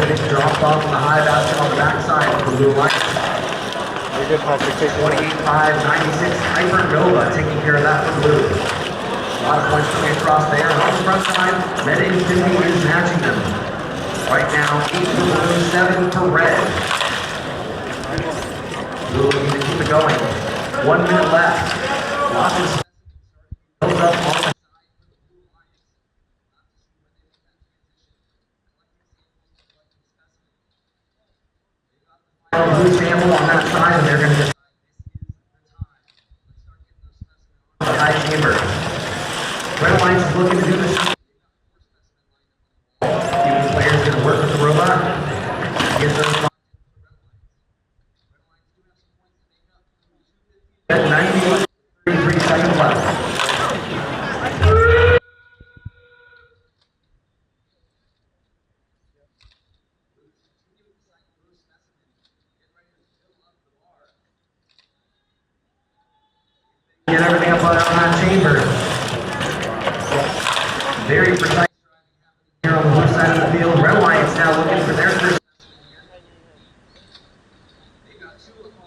getting dropped off in the high basket on the backside of the blue line. Very good, Patrick. 28-5-96, Hypernova taking care of that for blue. A lot of points coming across there. And on the front side, Red 850 is matching them. Right now, 8 for blue, 7 for red. Blue looking to keep it going. 1 minute left. Watches build up on the blue sample on that side, and they're going to just the high chamber. Red Alliance is looking to do this. The players going to work with the robot. Get those at 90, 33 seconds left. Get everything up on that chamber. Very precise here on the blue side of the field. Red Alliance now looking for their first. They've got 2 o'clock.